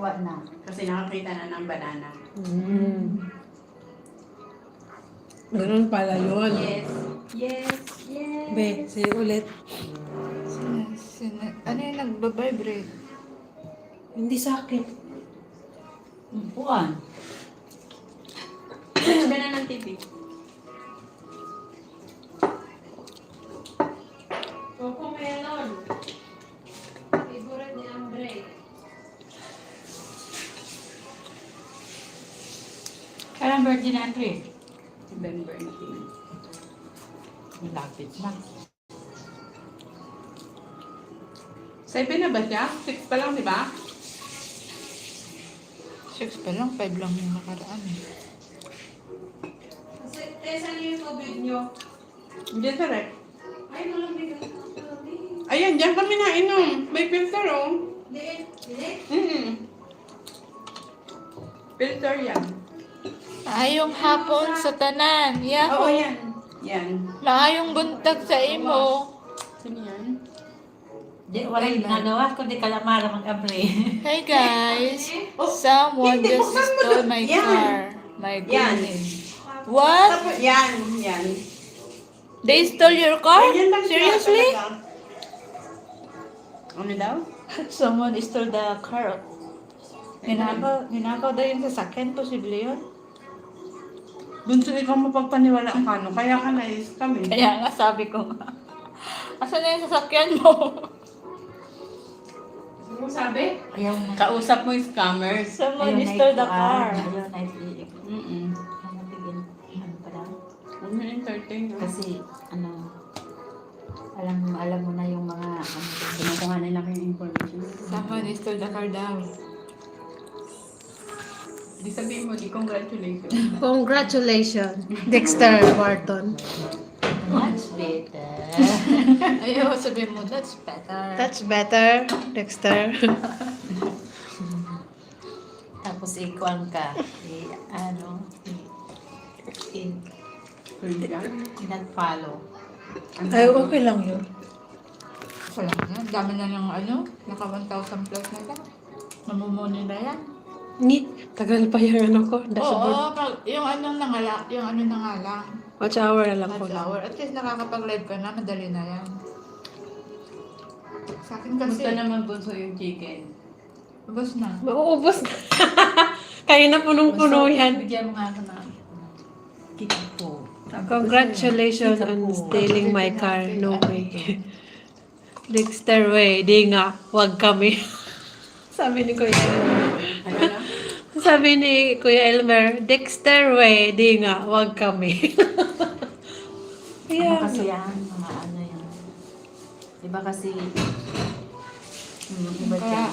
Natuwa na. Kasi nakakita na ng banana. Ganun pala yun. Yes. Yes. Yes. Be, say ulit. Ano yung nagbabibrate? Hindi sa akin. Buwan. Watch ka na ng TV. Coco melon. Favorite ni Andre. Kailan birthday na Andre? November 18. Malapit na. 7 na ba siya? 6 pa lang, di ba? 6 pa lang, 5 lang yung nakaraan eh. Saan yung tubig nyo? Diyan sa rep. Ay, malamig ang Ayan, diyan kami nainom. May filter, oh. Hindi. Filter yan. Maayong hapon sa tanan. Oo, Yahoo! yan. Yan. Maayong buntag sa imo. Sino yan? Di, walang ginagawa, kundi kalamara mag-abre. Hey guys! Someone Hindi, just buksan mo stole na. my Yan. car. My Yan. goodness. What? Tapos, yan. Yan. They stole your car? Ganyan lang siya Seriously? talaga. Ano daw? Someone stole the car. Ninakaw daw yung sasakyan. Posible yun? Bunso, ikaw mapagpaniwala ka, no? Kaya ka na-is kami. Kaya nga sabi ko nga. Asan na yung sasakyan mo? Ano sabi? Ayaw na. Kausap mo yung scammers. Someone Ayaw na stole the ikuan. car. Ayaw na ikuan. Mm-mm. Ano tigil? Ano pa lang? Huwag mo entertain, no? Kasi, ano, alam mo na yung mga, Kinukuhanin na yung information. Someone stole the car daw. Di sabihin mo, di congratulations. Congratulations, Dexter Wharton. much better. Ayaw, sabihin mo, that's better. That's better, Dexter. Tapos ikuan ka. Not-follow. Ay, okay lang yun. Wala na. Dami na ng naka 1,000 plus na ka. Namumuni na yan. Ni, tagal pa yung ano ko, dashboard. Oo, yung nangalang. Watch hour na lang ko. Watch hour. At least nakakapag-live ka na, madali na yan. Sa akin kasi, Gusto naman bunso yung chicken. ubos na. Mauubos na. Kaya na punong-puno yan. Bigyan mo nga ako na kita po. Congratulations on stealing my car. No way. Dexter way, di nga, wag kami. Sabi ni Kuya Elmer. Ano na? Sabi ni Kuya Elmer, Dexter way, di nga, wag kami. Ano Yeah. kasi yan, mga ano yan. Diba kasi, iba Kaya, dyan.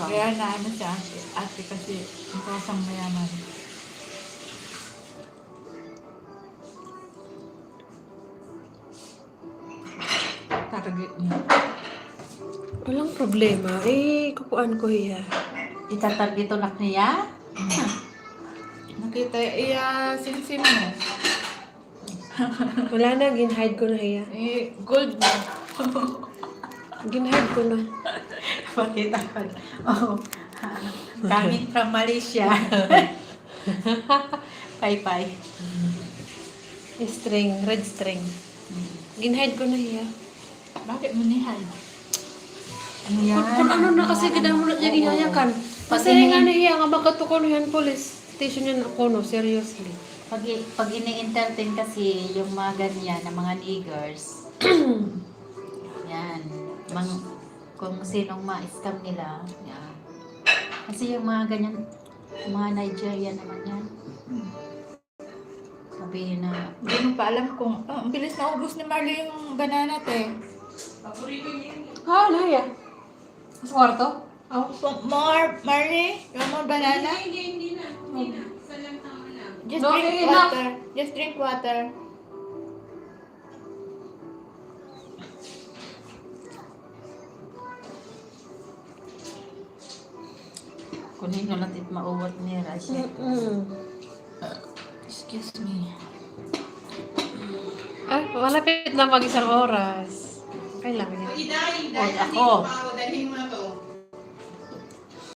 kaya na siya, ate kasi, ang kasang mayaman. Target niya. Walang problema. Eh, kukuan ko iya. Itatarget unak niya? Nakita, sinsim mo. Wala na, ginhide ko na iya. Gold mo. Ginhide ko na. Pakita ko. Oh, coming from Malaysia. Pay-pay. String, red string. Ginhide ko na iya. Bakit mo ni-hide? Ano yan? Kung ano na kasi ginamulat niya gihayakan. Kasi nga na iya, nga bagato ko yan police station yan ako, no, seriously. Pag ini-entertain kasi yung mga ganyan na mga niggers, yan, kung sinong ma-scam nila, yan. Kasi yung mga ganyan, mga Nigerian naman yan. Sabihin na, Hindi mo pa alam kung, ang bilis na ubos ni Marley yung banana, te. Ah, na iya. Sa kwarto? Oh. Marley, yung more banana? Hindi na. Isa lang tama lang. Just No, drink enough. water. Just drink water. kunin nyo lang it mauwat ni Rasha. Excuse me. Ay, malapit na mag-isang oras. Kailangan niya. Ako,